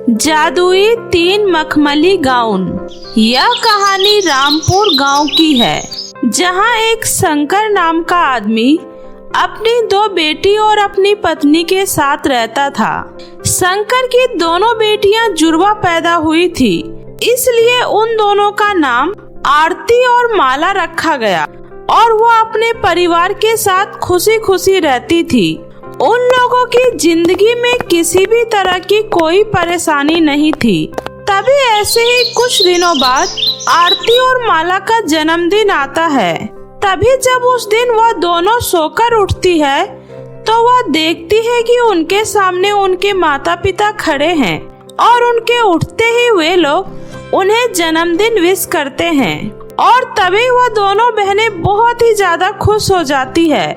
जादुई 3 मखमली गाउन। यह कहानी रामपुर गांव की है, जहां एक शंकर नाम का आदमी अपनी 2 बेटी और अपनी पत्नी के साथ रहता था। शंकर की दोनों बेटियां जुड़वा पैदा हुई थी, इसलिए उन दोनों का नाम आरती और माला रखा गया और वो अपने परिवार के साथ खुशी खुशी रहती थी। उन लोगों की जिंदगी में किसी भी तरह की कोई परेशानी नहीं थी। तभी ऐसे ही कुछ दिनों बाद आरती और माला का जन्मदिन आता है। तभी जब उस दिन वह दोनों सोकर उठती है तो वह देखती है कि उनके सामने उनके माता पिता खड़े हैं और उनके उठते ही वे लोग उन्हें जन्मदिन विश करते हैं। और तभी वह दोनों बहनें बहुत ही ज्यादा खुश हो जाती है।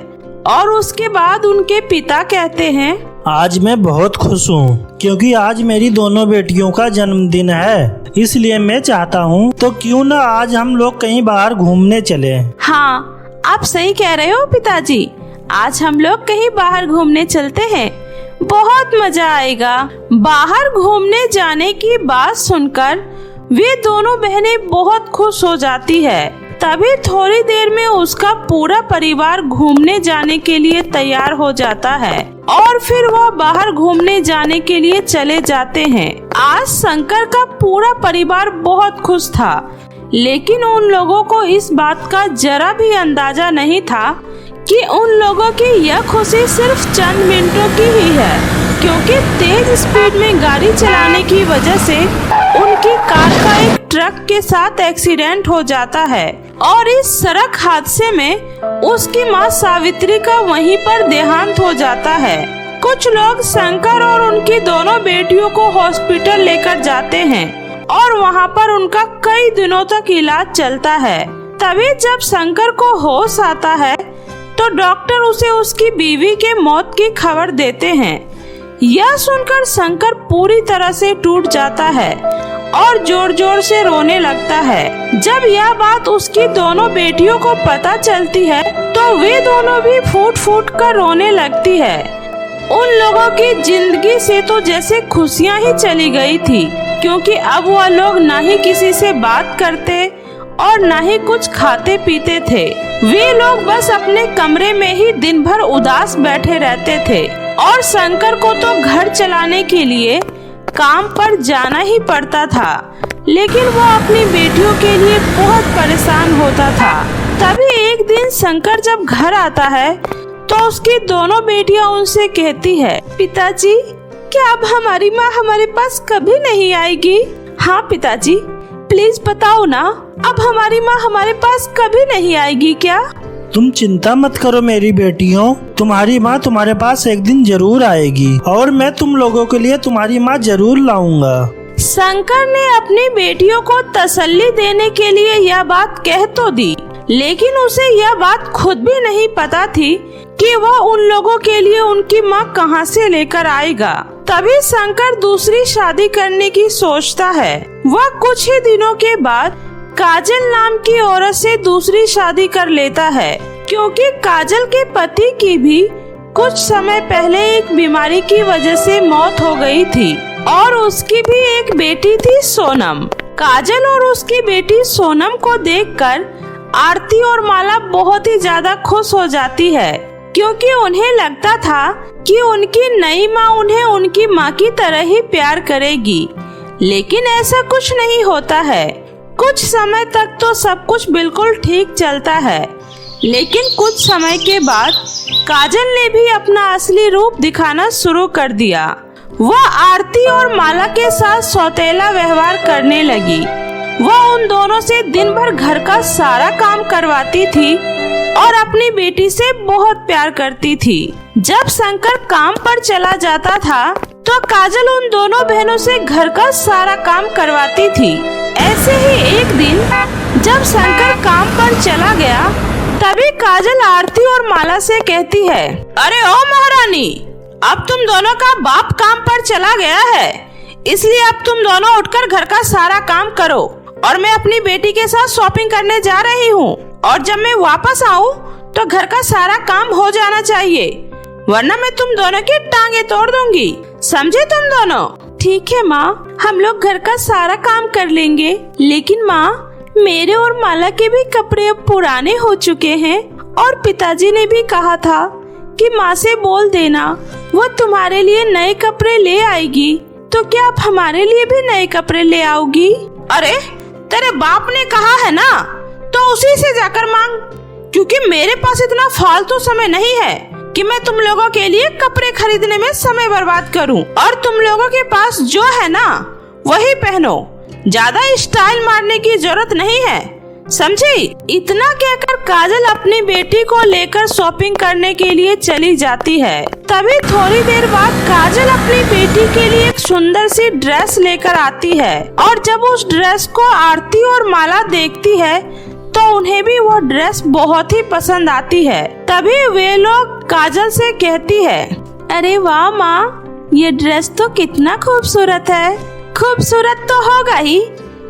और उसके बाद उनके पिता कहते हैं, आज मैं बहुत खुश हूँ क्योंकि आज मेरी दोनों बेटियों का जन्मदिन है, इसलिए मैं चाहता हूँ तो क्यों न आज हम लोग कहीं बाहर घूमने चले। हाँ, आप सही कह रहे हो पिताजी, आज हम लोग कहीं बाहर घूमने चलते हैं, बहुत मजा आएगा। बाहर घूमने जाने की बात सुनकर वे दोनों बहनें बहुत खुश हो जाती है। तभी थोड़ी देर में उसका पूरा परिवार घूमने जाने के लिए तैयार हो जाता है और फिर वह बाहर घूमने जाने के लिए चले जाते हैं। आज शंकर का पूरा परिवार बहुत खुश था, लेकिन उन लोगों को इस बात का जरा भी अंदाजा नहीं था कि उन लोगों की यह खुशी सिर्फ चंद मिनटों की ही है, क्योंकि तेज स्पीड में गाड़ी चलाने की वजह से उनकी कार का एक ट्रक के साथ एक्सीडेंट हो जाता है और इस सड़क हादसे में उसकी मां सावित्री का वहीं पर देहांत हो जाता है। कुछ लोग शंकर और उनकी दोनों बेटियों को हॉस्पिटल लेकर जाते हैं और वहां पर उनका कई दिनों तक इलाज चलता है। तभी जब शंकर को होश आता है तो डॉक्टर उसे उसकी बीवी के मौत की खबर देते हैं। यह सुनकर शंकर पूरी तरह से टूट जाता है और जोर जोर से रोने लगता है। जब यह बात उसकी दोनों बेटियों को पता चलती है तो वे दोनों भी फूट फूट कर रोने लगती है। उन लोगों की जिंदगी से तो जैसे खुशियां ही चली गई थी, क्योंकि अब वह लोग ना ही किसी से बात करते और ना ही कुछ खाते पीते थे। वे लोग बस अपने कमरे में ही दिन भर उदास बैठे रहते थे और शंकर को तो घर चलाने के लिए काम पर जाना ही पड़ता था, लेकिन वो अपनी बेटियों के लिए बहुत परेशान होता था। तभी एक दिन शंकर जब घर आता है तो उसकी दोनों बेटियां उनसे कहती है, पिताजी, क्या अब हमारी माँ हमारे पास कभी नहीं आएगी? हाँ पिताजी, प्लीज बताओ ना, अब हमारी माँ हमारे पास कभी नहीं आएगी क्या? तुम चिंता मत करो मेरी बेटियों, तुम्हारी माँ तुम्हारे पास एक दिन जरूर आएगी और मैं तुम लोगों के लिए तुम्हारी माँ जरूर लाऊंगा। शंकर ने अपनी बेटियों को तसल्ली देने के लिए यह बात कह तो दी, लेकिन उसे यह बात खुद भी नहीं पता थी कि वह उन लोगों के लिए उनकी माँ कहाँ से लेकर आएगा। तभी शंकर दूसरी शादी करने की सोचता है। वह कुछ ही दिनों के बाद काजल नाम की औरत से दूसरी शादी कर लेता है, क्योंकि काजल के पति की भी कुछ समय पहले एक बीमारी की वजह से मौत हो गई थी और उसकी भी एक बेटी थी सोनम। काजल और उसकी बेटी सोनम को देखकर आरती और माला बहुत ही ज्यादा खुश हो जाती है, क्योंकि उन्हें लगता था कि उनकी नई माँ उन्हें उनकी माँ की तरह ही प्यार करेगी। लेकिन ऐसा कुछ नहीं होता है। कुछ समय तक तो सब कुछ बिल्कुल ठीक चलता है, लेकिन कुछ समय के बाद काजल ने भी अपना असली रूप दिखाना शुरू कर दिया। वह आरती और माला के साथ सौतेला व्यवहार करने लगी। वह उन दोनों से दिन भर घर का सारा काम करवाती थी और अपनी बेटी से बहुत प्यार करती थी। जब शंकर काम पर चला जाता था तो काजल उन दोनों बहनों से घर का सारा काम करवाती थी। ऐसे ही एक दिन जब शंकर काम पर चला गया, तभी काजल आरती और माला से कहती है, अरे ओ महारानी, अब तुम दोनों का बाप काम पर चला गया है, इसलिए अब तुम दोनों उठकर घर का सारा काम करो और मैं अपनी बेटी के साथ शॉपिंग करने जा रही हूँ और जब मैं वापस आऊँ तो घर का सारा काम हो जाना चाहिए, वरना मैं तुम दोनों की टांगे तोड़ दूंगी, समझे तुम दोनों? ठीक है माँ, हम लोग घर का सारा काम कर लेंगे। लेकिन माँ, मेरे और माला के भी कपड़े अब पुराने हो चुके हैं और पिताजी ने भी कहा था कि माँ से बोल देना वो तुम्हारे लिए नए कपड़े ले आएगी। तो क्या आप हमारे लिए भी नए कपड़े ले आओगी? अरे तेरे बाप ने कहा है ना, तो उसी से जाकर मांग, क्योंकि मेरे पास इतना फालतू समय नहीं है कि मैं तुम लोगों के लिए कपड़े खरीदने में समय बर्बाद करूं। और तुम लोगों के पास जो है ना वही पहनो, ज्यादा स्टाइल मारने की जरूरत नहीं है, समझी? इतना कहकर काजल अपनी बेटी को लेकर शॉपिंग करने के लिए चली जाती है। तभी थोड़ी देर बाद काजल अपनी बेटी के लिए एक सुंदर सी ड्रेस लेकर आती है और जब उस ड्रेस को आरती और माला देखती है तो उन्हें भी वो ड्रेस बहुत ही पसंद आती है। तभी वे लोग काजल से कहती है, अरे वाह माँ, ये ड्रेस तो कितना खूबसूरत है। खूबसूरत तो होगा ही,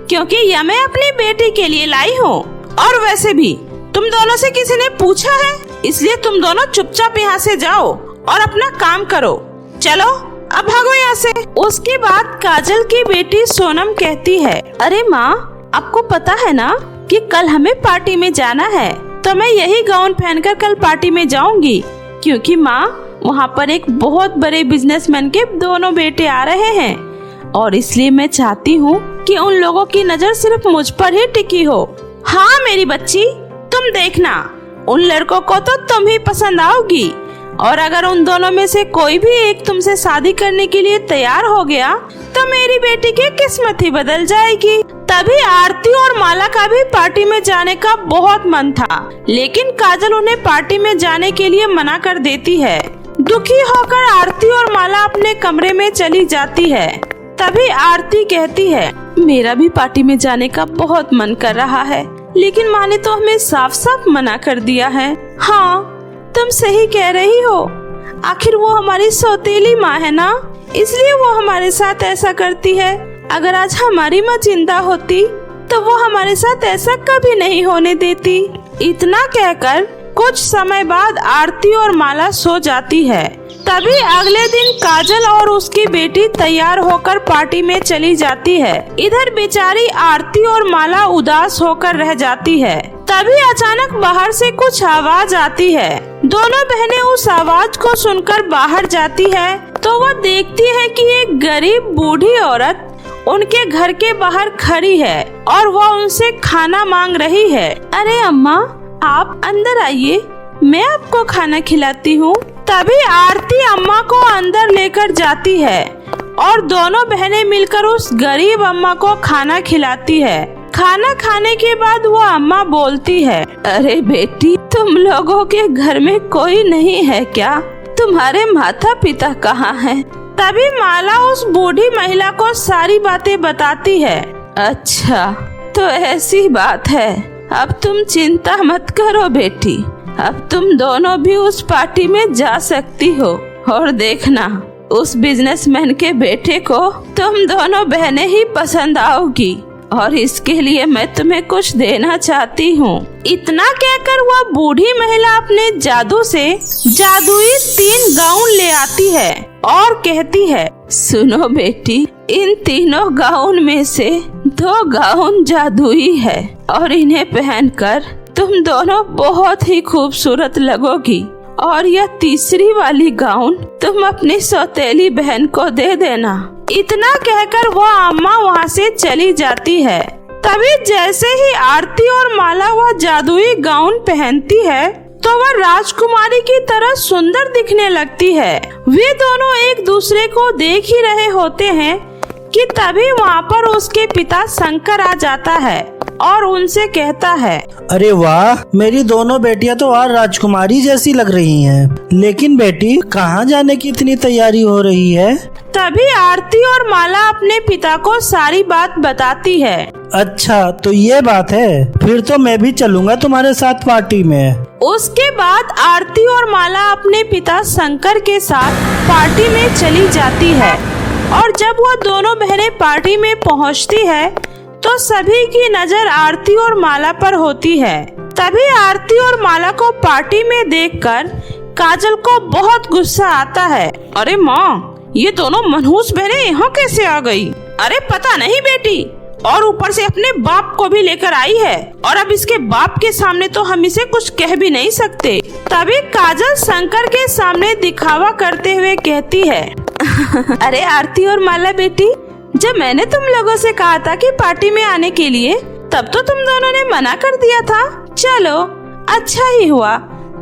क्योंकि यह मैं अपनी बेटी के लिए लाई हूँ। और वैसे भी तुम दोनों से किसी ने पूछा है, इसलिए तुम दोनों चुपचाप यहाँ से जाओ और अपना काम करो। चलो अब भागो यहाँ से। उसके बाद काजल की बेटी सोनम कहती है, अरे माँ, आपको पता है ना कि कल हमें पार्टी में जाना है, तो मैं यही गाउन पहनकर कल पार्टी में जाऊंगी, क्योंकि माँ वहाँ पर एक बहुत बड़े बिजनेसमैन के दोनों बेटे आ रहे हैं और इसलिए मैं चाहती हूँ कि उन लोगों की नजर सिर्फ मुझ पर ही टिकी हो। हाँ मेरी बच्ची, तुम देखना, उन लड़कों को तो तुम ही पसंद आओगी, और अगर उन दोनों में से कोई भी एक तुमसे शादी करने के लिए तैयार हो गया तो मेरी बेटी की किस्मत ही बदल जाएगी। तभी आरती और माला का भी पार्टी में जाने का बहुत मन था, लेकिन काजल उन्हें पार्टी में जाने के लिए मना कर देती है। दुखी होकर आरती और माला अपने कमरे में चली जाती है। तभी आरती कहती है, मेरा भी पार्टी में जाने का बहुत मन कर रहा है, लेकिन माँ ने तो हमें साफ साफ मना कर दिया है। हाँ, तुम सही कह रही हो, आखिर वो हमारी सौतेली माँ है ना, इसलिए वो हमारे साथ ऐसा करती है। अगर आज हमारी माँ जिंदा होती तो वो हमारे साथ ऐसा कभी नहीं होने देती। इतना कहकर कुछ समय बाद आरती और माला सो जाती है। तभी अगले दिन काजल और उसकी बेटी तैयार होकर पार्टी में चली जाती है। इधर बेचारी आरती और माला उदास होकर रह जाती है। तभी अचानक बाहर से कुछ आवाज आती है। दोनों बहनें उस आवाज को सुनकर बाहर जाती है तो वो देखती है कि एक गरीब बूढ़ी औरत उनके घर के बाहर खड़ी है और वो उनसे खाना मांग रही है। अरे अम्मा, आप अंदर आइए, मैं आपको खाना खिलाती हूँ। तभी आरती अम्मा को अंदर लेकर जाती है और दोनों बहनें मिलकर उस गरीब अम्मा को खाना खिलाती है। खाना खाने के बाद वो अम्मा बोलती है, अरे बेटी, तुम लोगों के घर में कोई नहीं है क्या? तुम्हारे माता पिता कहाँ हैं? तभी माला उस बूढ़ी महिला को सारी बातें बताती है। अच्छा, तो ऐसी बात है, अब तुम चिंता मत करो बेटी, अब तुम दोनों भी उस पार्टी में जा सकती हो और देखना, उस बिजनेसमैन के बेटे को तुम दोनों बहनें ही पसंद आओगी और इसके लिए मैं तुम्हें कुछ देना चाहती हूँ। इतना कहकर वह बूढ़ी महिला अपने जादू से जादुई 3 गाउन ले आती है और कहती है, सुनो बेटी, इन तीनों गाउन में से 2 गाउन जादुई है और इन्हें पहनकर तुम दोनों बहुत ही खूबसूरत लगोगी, और यह तीसरी वाली गाउन तुम अपनी सौतेली बहन को दे देना। इतना कहकर वह अम्मा वहाँ से चली जाती है। तभी जैसे ही आरती और माला वह जादुई गाउन पहनती है तो वह राजकुमारी की तरह सुंदर दिखने लगती है। वे दोनों एक दूसरे को देख ही रहे होते हैं कि तभी वहाँ पर उसके पिता शंकर आ जाता है और उनसे कहता है, अरे वाह, मेरी दोनों बेटियां तो और राजकुमारी जैसी लग रही हैं। लेकिन बेटी, कहाँ जाने की इतनी तैयारी हो रही है? तभी आरती और माला अपने पिता को सारी बात बताती है। अच्छा, तो ये बात है, फिर तो मैं भी चलूँगा तुम्हारे साथ पार्टी में। उसके बाद आरती और माला अपने पिता शंकर के साथ पार्टी में चली जाती है और जब वो दोनों बहनें पार्टी में पहुंचती है तो सभी की नजर आरती और माला पर होती है। तभी आरती और माला को पार्टी में देखकर काजल को बहुत गुस्सा आता है। अरे माँ, ये दोनों मनहूस बहनें यहाँ कैसे आ गई? अरे पता नहीं बेटी, और ऊपर से अपने बाप को भी लेकर आई है, और अब इसके बाप के सामने तो हम इसे कुछ कह भी नहीं सकते। तभी काजल शंकर के सामने दिखावा करते हुए कहती है अरे आरती और माला बेटी, जब मैंने तुम लोगों से कहा था कि पार्टी में आने के लिए, तब तो तुम दोनों ने मना कर दिया था। चलो अच्छा ही हुआ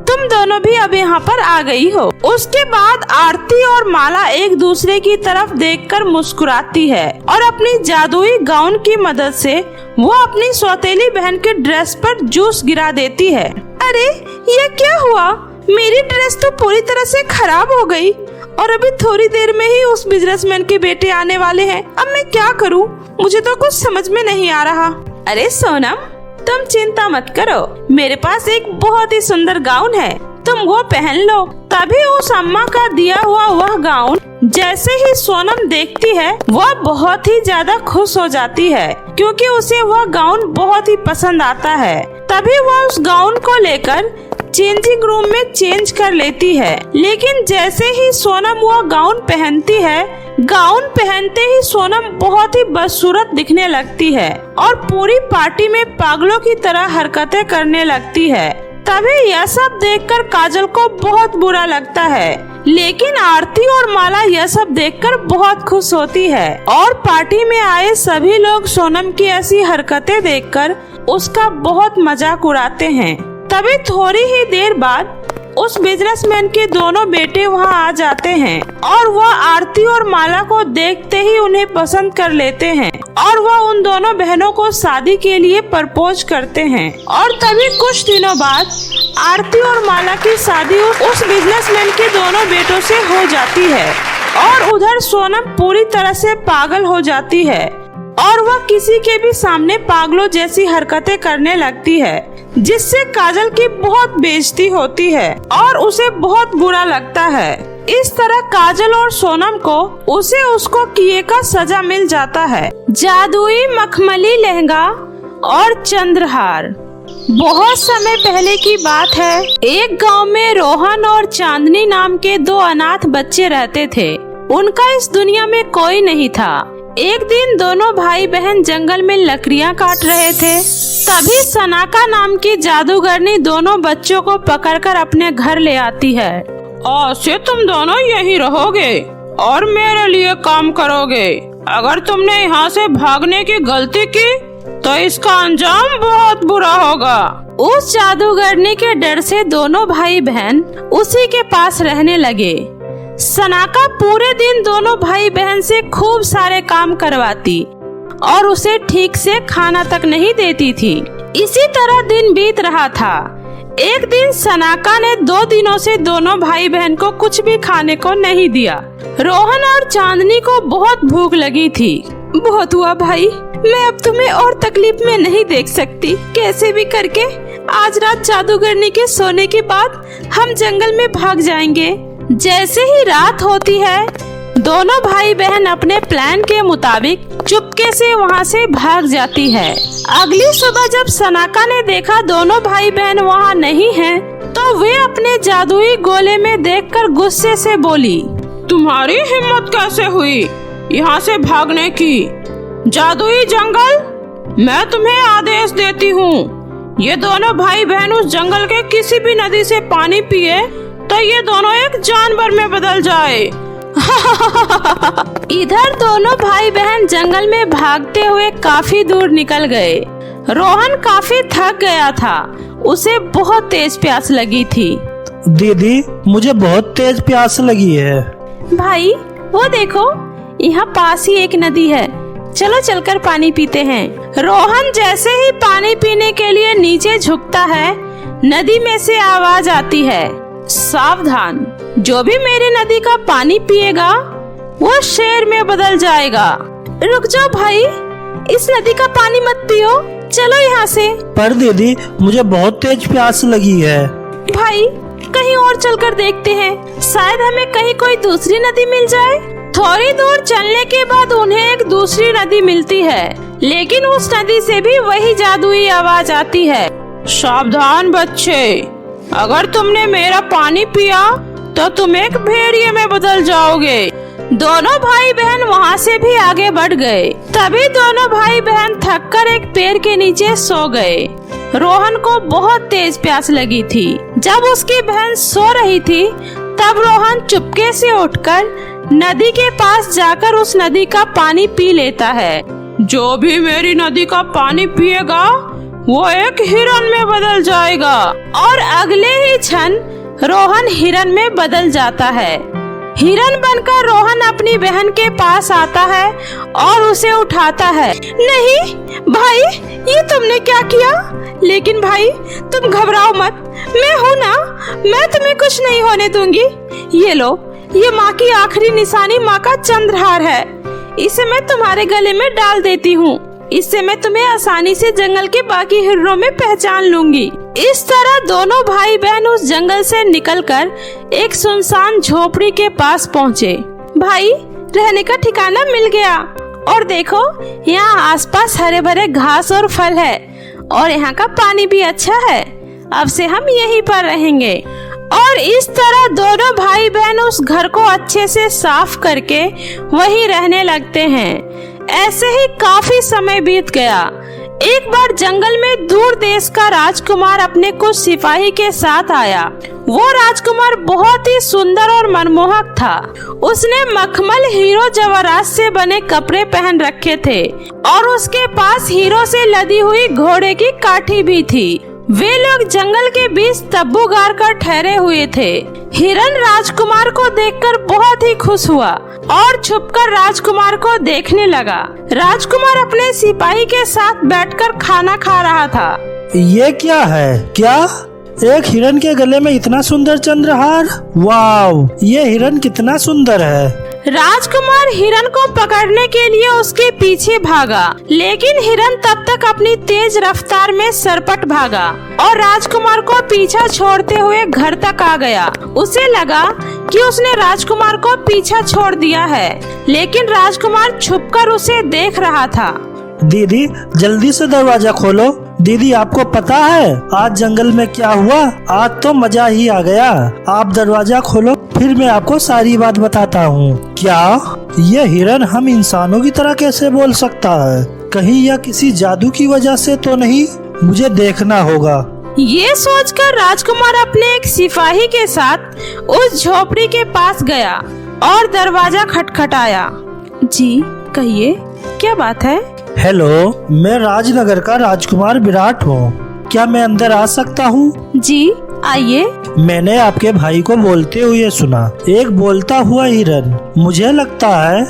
तुम दोनों भी अब यहाँ पर आ गई हो। उसके बाद आरती और माला एक दूसरे की तरफ देखकर मुस्कुराती है और अपनी जादुई गाउन की मदद से वो अपनी सौतेली बहन के ड्रेस पर जूस गिरा देती है। अरे ये क्या हुआ? मेरी ड्रेस तो पूरी तरह से खराब हो गई और अभी थोड़ी देर में ही उस बिजनेसमैन के बेटे आने वाले हैं। अब मैं क्या करूं? मुझे तो कुछ समझ में नहीं आ रहा। अरे सोनम, तुम चिंता मत करो, मेरे पास एक बहुत ही सुंदर गाउन है, तुम वो पहन लो। तभी उस अम्मा का दिया हुआ वह गाउन जैसे ही सोनम देखती है, वह बहुत ही ज्यादा खुश हो जाती है क्योंकि उसे वह गाउन बहुत ही पसंद आता है। तभी वह उस गाउन को लेकर चेंजिंग रूम में चेंज कर लेती है। लेकिन जैसे ही सोनम वह गाउन पहनती है, गाउन पहनते ही सोनम बहुत ही बदसूरत दिखने लगती है और पूरी पार्टी में पागलों की तरह हरकतें करने लगती है। तभी यह सब देखकर काजल को बहुत बुरा लगता है, लेकिन आरती और माला यह सब देखकर बहुत खुश होती है और पार्टी में आए सभी लोग सोनम की ऐसी हरकतें देखकर उसका बहुत मजाक उड़ाते हैं। तभी थोड़ी ही देर बाद उस बिजनेसमैन के दोनों बेटे वहां आ जाते हैं और वह आरती और माला को देखते ही उन्हें पसंद कर लेते हैं और वह उन दोनों बहनों को शादी के लिए प्रपोज करते हैं। और तभी कुछ दिनों बाद आरती और माला की शादी उस बिजनेसमैन के दोनों बेटों से हो जाती है और उधर सोनम पूरी तरह से पागल हो जाती है और वह किसी के भी सामने पागलों जैसी हरकतें करने लगती है, जिससे काजल की बहुत बेइज्जती होती है और उसे बहुत बुरा लगता है। इस तरह काजल और सोनम को उसे उसको किए का सजा मिल जाता है। जादुई मखमली लहंगा और चंद्रहार। बहुत समय पहले की बात है, एक गांव में रोहन और चांदनी नाम के दो अनाथ बच्चे रहते थे। उनका इस दुनिया में कोई नहीं था। एक दिन दोनों भाई बहन जंगल में लकड़ियां काट रहे थे। तभी सनाका नाम की जादूगरनी दोनों बच्चों को पकड़कर अपने घर ले आती है। आज से तुम दोनों यहीं रहोगे और मेरे लिए काम करोगे। अगर तुमने यहाँ से भागने की गलती की तो इसका अंजाम बहुत बुरा होगा। उस जादूगरनी के डर से दोनों भाई बहन उसी के पास रहने लगे। सनाका पूरे दिन दोनों भाई बहन से खूब सारे काम करवाती और उसे ठीक से खाना तक नहीं देती थी। इसी तरह दिन बीत रहा था। एक दिन सनाका ने 2 दिनों से दोनों भाई बहन को कुछ भी खाने को नहीं दिया। रोहन और चांदनी को बहुत भूख लगी थी। बहुत हुआ भाई, मैं अब तुम्हें और तकलीफ में नहीं देख सकती। कैसे भी करके आज रात जादूगरनी के सोने के बाद हम जंगल में भाग जाएंगे। जैसे ही रात होती है, दोनों भाई बहन अपने प्लान के मुताबिक चुपके से वहां से भाग जाती है। अगली सुबह जब सनाका ने देखा दोनों भाई बहन वहां नहीं हैं, तो वे अपने जादुई गोले में देखकर गुस्से से बोली, तुम्हारी हिम्मत कैसे हुई यहाँ से भागने की? जादुई जंगल, मैं तुम्हें आदेश देती हूँ, ये दोनों भाई बहन उस जंगल के किसी भी नदी से पानी पिए तो ये दोनों एक जानवर में बदल जाए। इधर दोनों भाई बहन जंगल में भागते हुए काफी दूर निकल गए। रोहन काफी थक गया था, उसे बहुत तेज प्यास लगी थी। दीदी, मुझे बहुत तेज प्यास लगी है। भाई वो देखो, यहाँ पास ही एक नदी है, चलो चलकर पानी पीते हैं। रोहन जैसे ही पानी पीने के लिए नीचे झुकता है, नदी में से आवाज आती है, सावधान, जो भी मेरी नदी का पानी पिएगा वो शेर में बदल जाएगा। रुक जाओ भाई, इस नदी का पानी मत पियो, चलो यहाँ से। पर दीदी, मुझे बहुत तेज प्यास लगी है। भाई कहीं और चलकर देखते हैं, शायद हमें कहीं कोई दूसरी नदी मिल जाए। थोड़ी दूर चलने के बाद उन्हें एक दूसरी नदी मिलती है, लेकिन उस नदी से भी वही जादुई आवाज आती है, सावधान बच्चे, अगर तुमने मेरा पानी पिया तो तुम एक भेड़िए में बदल जाओगे। दोनों भाई बहन वहाँ से भी आगे बढ़ गए। तभी दोनों भाई बहन थककर एक पेड़ के नीचे सो गए। रोहन को बहुत तेज प्यास लगी थी। जब उसकी बहन सो रही थी तब रोहन चुपके से उठकर नदी के पास जाकर उस नदी का पानी पी लेता है। जो भी मेरी नदी का पानी पिएगा वो एक हिरन में बदल जाएगा। और अगले ही क्षण रोहन हिरन में बदल जाता है। हिरन बनकर रोहन अपनी बहन के पास आता है और उसे उठाता है। नहीं भाई, ये तुमने क्या किया? लेकिन भाई तुम घबराओ मत, मैं हूँ ना, मैं तुम्हें कुछ नहीं होने दूंगी। ये लो, ये माँ की आखिरी निशानी, माँ का चंद्रहार है। इसे मैं तुम्हारे गले में डाल देती हूँ। इससे मैं तुम्हें आसानी से जंगल के बाकी हिरणों में पहचान लूंगी। इस तरह दोनों भाई बहन उस जंगल से निकलकर एक सुनसान झोपड़ी के पास पहुँचे। भाई, रहने का ठिकाना मिल गया। और देखो, यहाँ आसपास हरे भरे घास और फल है और यहाँ का पानी भी अच्छा है। अब से हम यहीं पर रहेंगे। और इस तरह दोनों भाई बहन उस घर को अच्छे से साफ करके वहीं रहने लगते हैं। ऐसे ही काफी समय बीत गया। एक बार जंगल में दूर देश का राजकुमार अपने कुछ सिपाही के साथ आया। वो राजकुमार बहुत ही सुंदर और मनमोहक था। उसने मखमल हीरो जवाहरात से बने कपड़े पहन रखे थे और उसके पास हीरो से लदी हुई घोड़े की काठी भी थी। वे लोग जंगल के बीच तब्बू गाड़ कर ठहरे हुए थे। हिरन राजकुमार को देखकर बहुत ही खुश हुआ और छुपकर राजकुमार को देखने लगा। राजकुमार अपने सिपाही के साथ बैठकर खाना खा रहा था। ये क्या है? क्या एक हिरन के गले में इतना सुंदर चंद्रहार? वाव, ये हिरन कितना सुंदर है। राजकुमार हिरन को पकड़ने के लिए उसके पीछे भागा, लेकिन हिरन तब तक अपनी तेज रफ्तार में सरपट भागा और राजकुमार को पीछा छोड़ते हुए घर तक आ गया। उसे लगा कि उसने राजकुमार को पीछा छोड़ दिया है, लेकिन राजकुमार छुपकर उसे देख रहा था। दीदी, जल्दी से दरवाजा खोलो। दीदी, आपको पता है आज जंगल में क्या हुआ? आज तो मजा ही आ गया। आप दरवाजा खोलो, फिर मैं आपको सारी बात बताता हूँ। क्या ये हिरन हम इंसानों की तरह कैसे बोल सकता है? कहीं यह किसी जादू की वजह से तो नहीं? मुझे देखना होगा। ये सोचकर राजकुमार अपने एक सिपाही के साथ उस झोपड़ी के पास गया और दरवाजा खटखटाया। जी कहिए, क्या बात है? हेलो, मैं राजनगर का राजकुमार विराट हूँ। क्या मैं अंदर आ सकता हूँ? जी आइए। मैंने आपके भाई को बोलते हुए सुना, एक बोलता हुआ हिरन। मुझे लगता है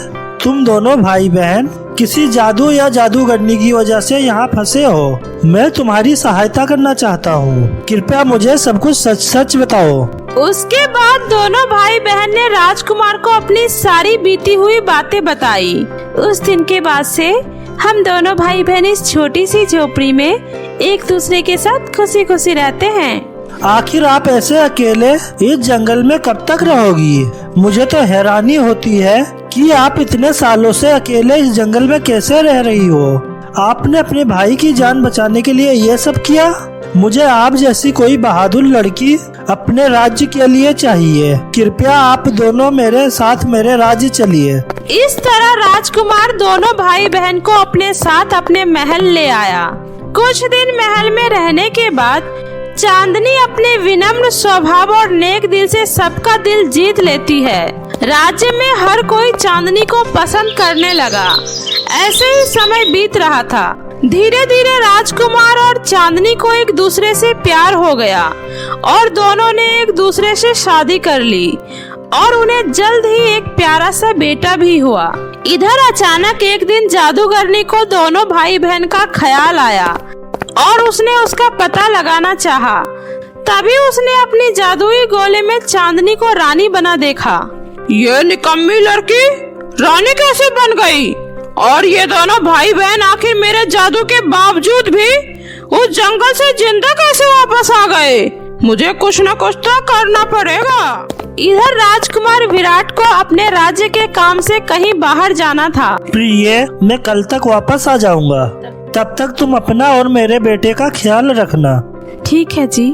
तुम दोनों भाई बहन किसी जादू या जादूगरनी की वजह से यहाँ फंसे हो। मैं तुम्हारी सहायता करना चाहता हूँ। कृपया मुझे सब कुछ सच सच बताओ। उसके बाद दोनों भाई बहन ने राजकुमार को अपनी सारी बीती हुई बातें बताई। उस दिन के बाद से हम दोनों भाई बहन इस छोटी सी झोपड़ी में एक दूसरे के साथ खुशी खुशी रहते हैं। आखिर आप ऐसे अकेले इस जंगल में कब तक रहोगी? मुझे तो हैरानी होती है कि आप इतने सालों से अकेले इस जंगल में कैसे रह रही हो। आपने अपने भाई की जान बचाने के लिए ये सब किया? मुझे आप जैसी कोई बहादुर लड़की अपने राज्य के लिए चाहिए। कृपया आप दोनों मेरे साथ मेरे राज्य चलिए। इस तरह राजकुमार दोनों भाई बहन को अपने साथ अपने महल ले आया। कुछ दिन महल में रहने के बाद चांदनी अपने विनम्र स्वभाव और नेक दिल से सबका दिल जीत लेती है। राज्य में हर कोई चांदनी को पसंद करने लगा। ऐसे ही समय बीत रहा था। धीरे धीरे राजकुमार और चांदनी को एक दूसरे से प्यार हो गया और दोनों ने एक दूसरे से शादी कर ली और उन्हें जल्द ही एक प्यारा सा बेटा भी हुआ। इधर अचानक एक दिन जादूगरनी को दोनों भाई बहन का ख्याल आया और उसने उसका पता लगाना चाहा। तभी उसने अपनी जादुई गोले में चांदनी को रानी बना देखा। ये निकम्मी लड़की रानी कैसे बन गई? और ये दोनों भाई बहन आखिर मेरे जादू के बावजूद भी उस जंगल से जिंदा कैसे वापस आ गए? मुझे कुछ न कुछ तो करना पड़ेगा। इधर राजकुमार विराट को अपने राज्य के काम से कहीं बाहर जाना था। प्रिय, मैं कल तक वापस आ जाऊंगा। तब तक तुम अपना और मेरे बेटे का ख्याल रखना। ठीक है जी,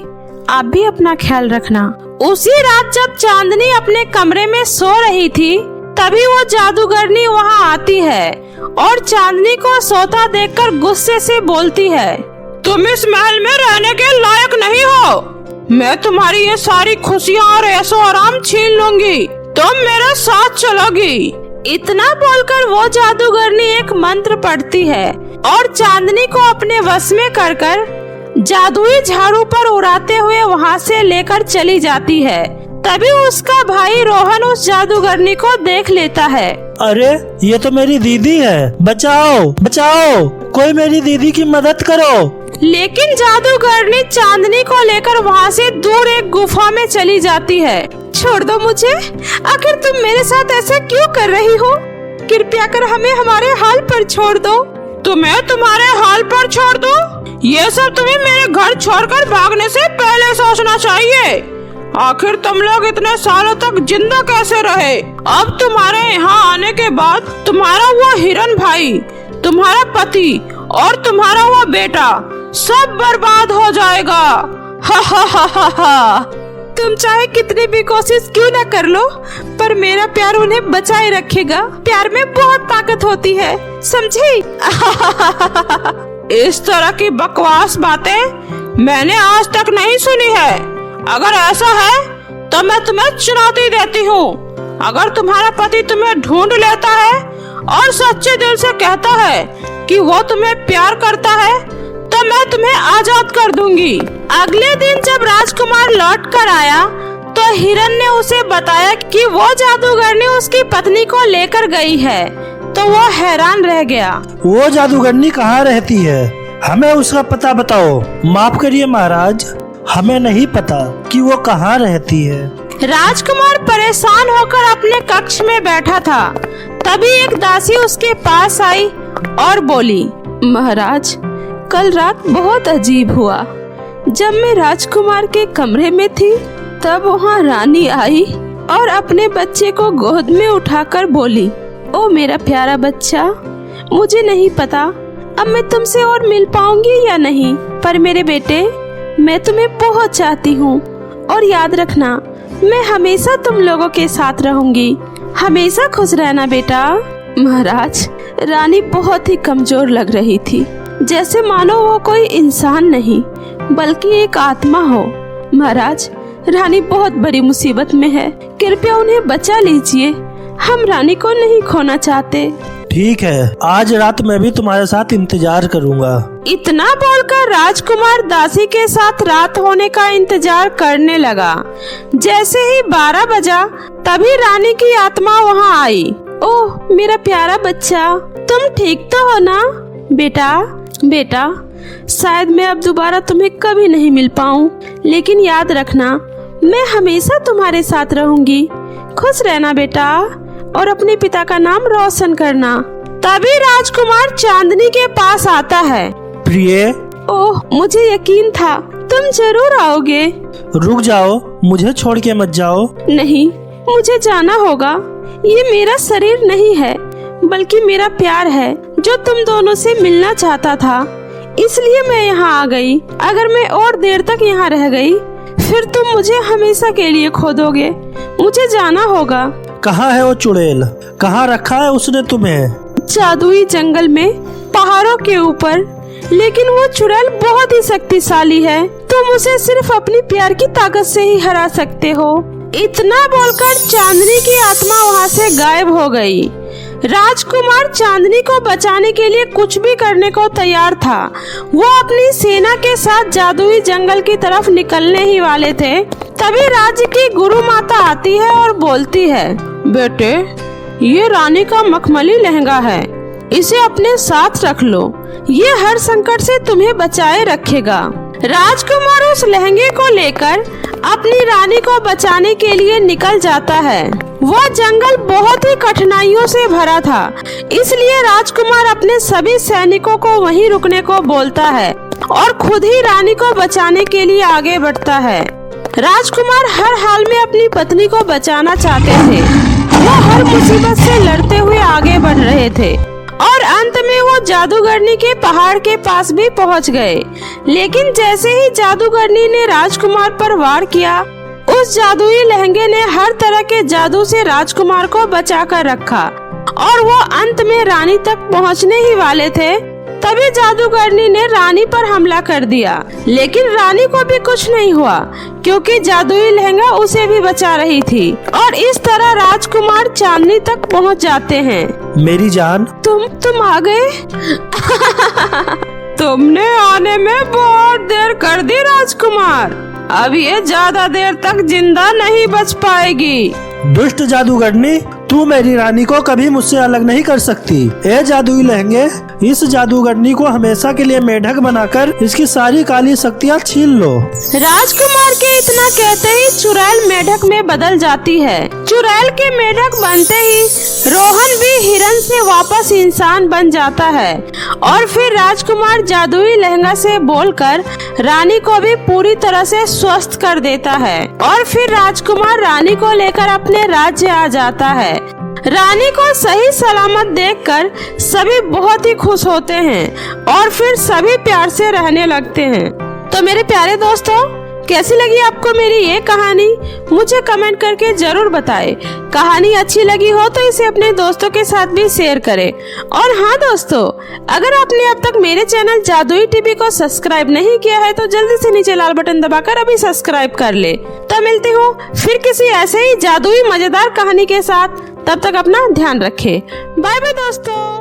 आप भी अपना ख्याल रखना। उसी रात जब चांदनी अपने कमरे में सो रही थी तभी वो जादूगरनी वहाँ आती है और चांदनी को सोता देखकर गुस्से से बोलती है, तुम इस महल में रहने के लायक नहीं हो। मैं तुम्हारी ये सारी खुशियाँ और ऐशो आराम छीन लूंगी। तुम मेरे साथ चलोगी। इतना बोलकर वो जादूगरनी एक मंत्र पढ़ती है और चांदनी को अपने वश में कर जादुई झाड़ू पर उड़ाते हुए वहाँ से लेकर चली जाती है। तभी उसका भाई रोहन उस जादूगरनी को देख लेता है। अरे ये तो मेरी दीदी है, बचाओ बचाओ, कोई मेरी दीदी की मदद करो। लेकिन जादूगरनी चांदनी को लेकर वहाँ से दूर एक गुफा में चली जाती है। छोड़ दो मुझे, आखिर तुम मेरे साथ ऐसा क्यों कर रही हो? कृपया कर हमें हमारे हाल पर छोड़ दो। तुम्हें तुम्हारे हाल पर छोड़ दो? ये सब तुम्हें मेरे घर छोड़कर भागने से पहले सोचना चाहिए। आखिर तुम लोग इतने सालों तक जिंदा कैसे रहे? अब तुम्हारे यहाँ आने के बाद तुम्हारा वो हिरन भाई, तुम्हारा पति और तुम्हारा वो बेटा सब बर्बाद हो जाएगा। हा हा हा हा हा। तुम चाहे कितनी भी कोशिश क्यों न कर लो, पर मेरा प्यार उन्हें बचाए रखेगा। प्यार में बहुत ताकत होती है, समझी? इस तरह की बकवास बातें मैंने आज तक नहीं सुनी है। अगर ऐसा है तो मैं तुम्हें चुनौती देती हूँ। अगर तुम्हारा पति तुम्हें ढूंढ लेता है और सच्चे दिल से कहता है कि वो तुम्हें प्यार करता है, तो मैं तुम्हें आजाद कर दूंगी। अगले दिन जब राजकुमार लौट कर आया तो हिरन ने उसे बताया कि वो जादूगरनी उसकी पत्नी को लेकर गई है। तो वो हैरान रह गया। वो जादूगरनी कहाँ रहती है? हमें उसका पता बताओ। माफ करिए महाराज, हमें नहीं पता कि वो कहाँ रहती है। राजकुमार परेशान होकर अपने कक्ष में बैठा था। तभी एक दासी उसके पास आई और बोली, महाराज, कल रात बहुत अजीब हुआ। जब मैं राजकुमार के कमरे में थी तब वहाँ रानी आई और अपने बच्चे को गोद में उठाकर बोली, ओ मेरा प्यारा बच्चा, मुझे नहीं पता अब मैं तुमसे और मिल पाऊंगी या नहीं, पर मेरे बेटे, मैं तुम्हें बहुत चाहती हूँ और याद रखना, मैं हमेशा तुम लोगों के साथ रहूंगी। हमेशा खुश रहना बेटा। महाराज, रानी बहुत ही कमजोर लग रही थी, जैसे मानो वो कोई इंसान नहीं बल्कि एक आत्मा हो। महाराज, रानी बहुत बड़ी मुसीबत में है, कृपया उन्हें बचा लीजिए। हम रानी को नहीं खोना चाहते। ठीक है, आज रात मैं भी तुम्हारे साथ इंतजार करूंगा। इतना बोलकर राजकुमार दासी के साथ रात होने का इंतजार करने लगा। जैसे ही 12 बजा तभी रानी की आत्मा वहां आई। ओह मेरा प्यारा बच्चा, तुम ठीक तो हो ना? बेटा, शायद मैं अब दोबारा तुम्हें कभी नहीं मिल पाऊं, लेकिन याद रखना, मैं हमेशा तुम्हारे साथ रहूंगी। खुश रहना बेटा और अपने पिता का नाम रोशन करना। तभी राजकुमार चांदनी के पास आता है। प्रिय, ओह मुझे यकीन था तुम जरूर आओगे। रुक जाओ, मुझे छोड़ के मत जाओ। नहीं, मुझे जाना होगा। ये मेरा शरीर नहीं है बल्कि मेरा प्यार है जो तुम दोनों से मिलना चाहता था, इसलिए मैं यहाँ आ गई। अगर मैं और देर तक यहाँ रह गई फिर तुम मुझे हमेशा के लिए खो दोगे। मुझे जाना होगा। कहाँ है वो चुड़ैल? कहाँ रखा है उसने तुम्हें? जादुई जंगल में, पहाड़ों के ऊपर। लेकिन वो चुड़ैल बहुत ही शक्तिशाली है, तुम उसे सिर्फ अपनी प्यार की ताकत से ही हरा सकते हो। इतना बोलकर चांदनी की आत्मा वहाँ से गायब हो गई। राजकुमार चांदनी को बचाने के लिए कुछ भी करने को तैयार था। वो अपनी सेना के साथ जादुई जंगल की तरफ निकलने ही वाले थे। तभी राज्य की गुरु माता आती है और बोलती है, बेटे, ये रानी का मखमली लहंगा है, इसे अपने साथ रख लो। ये हर संकट से तुम्हें बचाए रखेगा। राजकुमार उस लहंगे को लेकर अपनी रानी को बचाने के लिए निकल जाता है। वह जंगल बहुत ही कठिनाइयों से भरा था, इसलिए राजकुमार अपने सभी सैनिकों को वहीं रुकने को बोलता है और खुद ही रानी को बचाने के लिए आगे बढ़ता है। राजकुमार हर हाल में अपनी पत्नी को बचाना चाहते थे। वो हर मुसीबत से लड़ते हुए आगे बढ़ रहे थे और अंत में वो जादूगरनी के पहाड़ के पास भी पहुंच गए। लेकिन जैसे ही जादूगरनी ने राजकुमार पर वार किया, उस जादुई लहंगे ने हर तरह के जादू से राजकुमार को बचा कर रखा और वो अंत में रानी तक पहुंचने ही वाले थे। तभी जादूगरनी ने रानी पर हमला कर दिया, लेकिन रानी को भी कुछ नहीं हुआ क्योंकि जादुई लहंगा उसे भी बचा रही थी। और इस तरह राजकुमार चांदनी तक पहुंच जाते हैं। मेरी जान, तुम आ गए। तुमने आने में बहुत देर कर दी राजकुमार, अब ये ज्यादा देर तक जिंदा नहीं बच पाएगी। दुष्ट जादूगरनी, तू मेरी रानी को कभी मुझसे अलग नहीं कर सकती। ए जादुई लहंगे, इस जादूगरनी को हमेशा के लिए मेढक बनाकर इसकी सारी काली शक्तियाँ छीन लो। राजकुमार के इतना कहते ही चुड़ैल मेढक में बदल जाती है। चुड़ैल के मेढक बनते ही रोहन भी हिरन से वापस इंसान बन जाता है और फिर राजकुमार जादुई लहंगा से बोलकर रानी को भी पूरी तरह से स्वस्थ कर देता है। और फिर राजकुमार रानी को लेकर अपने राज्य आ जाता है। रानी को सही सलामत देखकर सभी बहुत ही खुश होते हैं और फिर सभी प्यार से रहने लगते हैं। तो मेरे प्यारे दोस्तों, कैसी लगी आपको मेरी ये कहानी? मुझे कमेंट करके जरूर बताएं। कहानी अच्छी लगी हो तो इसे अपने दोस्तों के साथ भी शेयर करें। और हाँ दोस्तों, अगर आपने अब तक मेरे चैनल जादुई टीवी को सब्सक्राइब नहीं किया है तो जल्दी से नीचे लाल बटन दबाकर अभी सब्सक्राइब कर ले। तो मिलते हूँ फिर किसी ऐसे ही जादुई मजेदार कहानी के साथ। तब तक अपना ध्यान रखें। बाय बाय दोस्तों।